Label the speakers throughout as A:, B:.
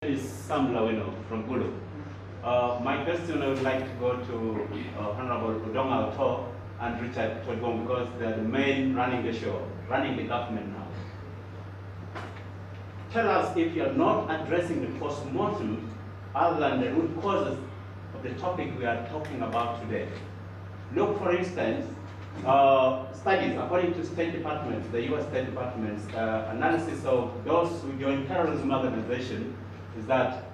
A: Is Sam Laweno from Gulu. My question I would like to go to Honorable Udonga Oto and Richard Todwong because they're the main running the show, running the government now. Tell us if you're not addressing the post-mortem other than the root causes of the topic we are talking about today. Look, for instance, studies according to State Department, the U.S. State Department's analysis of those who join terrorism organization is that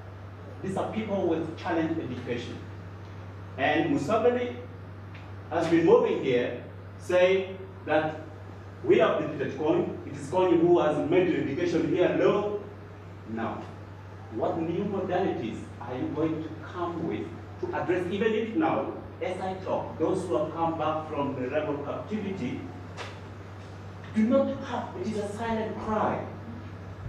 A: these are people with challenged education. And Museveni has been moving here, saying that we have defeated Kony. It is Kony who has made the education here low. Now, what new modalities are you going to come with to address, even if now, as I talk, those who have come back from the rebel captivity do not have, it is a silent cry.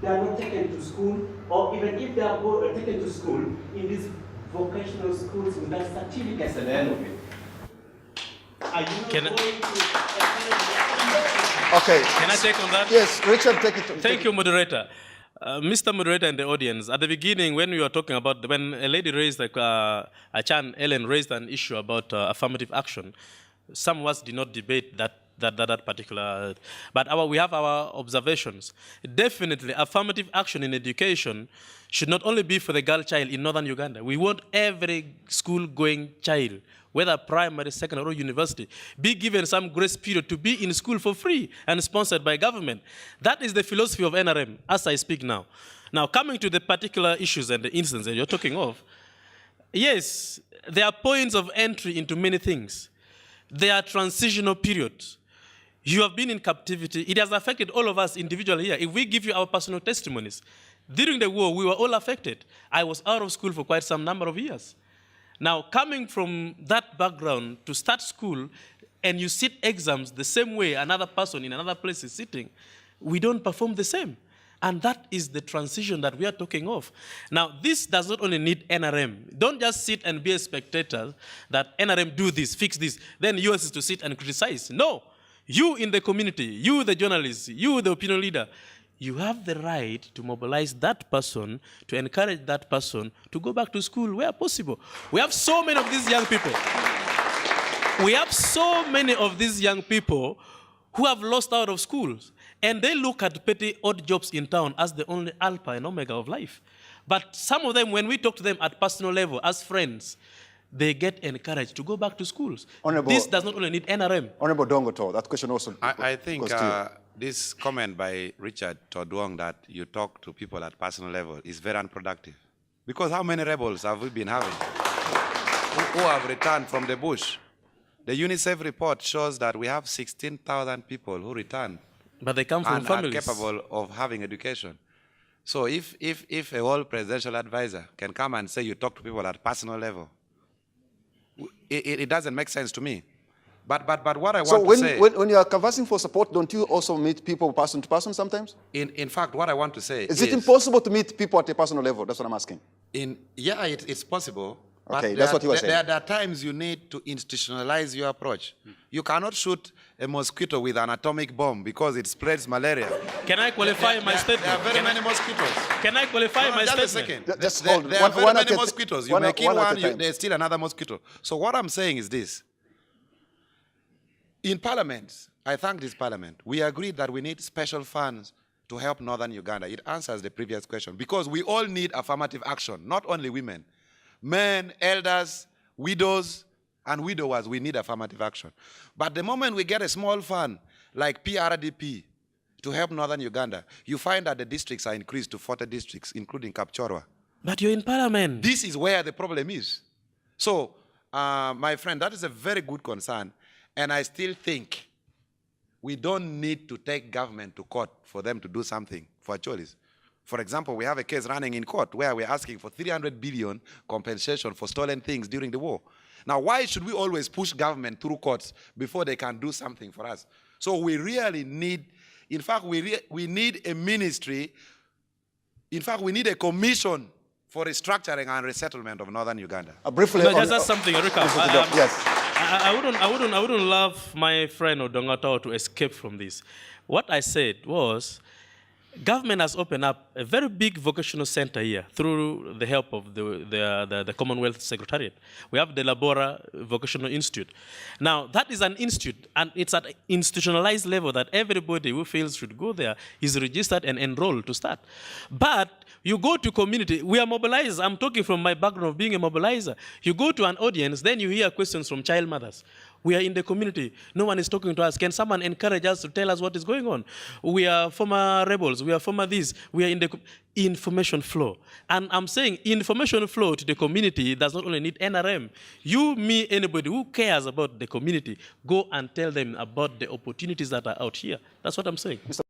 A: They are not taken to school, or even if they are taken to school, in these vocational schools with that certificates at the end of it. Are you not going to
B: Okay.
C: Can I take on that?
B: Yes, Richard, take it.
C: Thank you, moderator. Mr. Moderator and the audience, at the beginning, when we were talking about, when a lady raised, Ellen raised an issue about affirmative action, some of us did not debate that particular, but we have our observations. Definitely, affirmative action in education should not only be for the girl child in northern Uganda. We want every school-going child, whether primary, secondary, or university, be given some grace period to be in school for free and sponsored by government. That is the philosophy of NRM, as I speak now. Now, coming to the particular issues and the incidents that you're talking of, yes, there are points of entry into many things. There are transitional periods. You have been in captivity. It has affected all of us individually here. If we give you our personal testimonies, during the war, we were all affected. I was out of school for quite some number of years. Now, coming from that background to start school, and you sit exams the same way another person in another place is sitting, we don't perform the same. And that is the transition that we are talking of. Now, this does not only need NRM. Don't just sit and be a spectator that NRM do this, fix this, then yours is to sit and criticize. No. You in the community, you the journalist, you the opinion leader, you have the right to mobilize that person, to encourage that person to go back to school where possible. We have so many of these young people. We have so many of these young people who have lost out of schools, and they look at petty odd jobs in town as the only alpha and omega of life. But some of them, when we talk to them at personal level, as friends, they get encouraged to go back to schools. This does not only need NRM.
B: Honorable Dongoto, that question also.
D: I think this comment by Richard Todwong that you talk to people at personal level is very unproductive. Because how many rebels have we been having who have returned from the bush? The UNICEF report shows that we have 16,000 people who returned.
C: But they come from
D: and
C: families.
D: are capable of having education. So if a whole presidential advisor can come and say you talk to people at personal level, it doesn't make sense to me. But what I want to say...
B: So when you are canvassing for support, don't you also meet people person to person sometimes?
D: In fact, what I want to say
B: is it impossible to meet people at a personal level? That's what I'm asking.
D: Yeah, it's possible.
B: Okay, that's what you were saying.
D: There are times you need to institutionalize your approach. You cannot shoot a mosquito with an atomic bomb because it spreads malaria.
C: Can I qualify my statement?
D: There are very many mosquitoes.
C: Can I qualify my statement?
D: Just a second.
B: Just hold.
D: There are very many mosquitoes. You may kill one, there's still another mosquito. So what I'm saying is this. In Parliament, I thank this Parliament, we agreed that we need special funds to help Northern Uganda. It answers the previous question because we all need affirmative action, not only women. Men, elders, widows, and widowers, we need affirmative action. But the moment we get a small fund like PRDP to help Northern Uganda, you find that the districts are increased to 40 districts, including Kapchorwa.
C: But you're in Parliament.
D: This is where the problem is. So, my friend, that is a very good concern. And I still think we don't need to take government to court for them to do something for Acholis. For example, we have a case running in court where we're asking for 300 billion compensation for stolen things during the war. Now, why should we always push government through courts before they can do something for us? So we really need, in fact, we need a ministry, in fact, we need a commission for restructuring and resettlement of Northern Uganda.
B: Briefly,
C: but just something, Erika.
B: Yes.
C: I wouldn't love my friend Odongato to escape from this. What I said was, Government has opened up a very big vocational center here through the help of the Commonwealth Secretariat. We have the Labora Vocational Institute. Now, that is an institute, and it's at an institutionalized level that everybody who feels should go there is registered and enrolled to start. But you go to community, we are mobilized. I'm talking from my background of being a mobilizer. You go to an audience, then you hear questions from child mothers. We are in the community. No one is talking to us. Can someone encourage us to tell us what is going on? We are former rebels. We are former this. We are in the information flow. And I'm saying information flow to the community does not only need NRM. You, me, anybody who cares about the community, go and tell them about the opportunities that are out here. That's what I'm saying.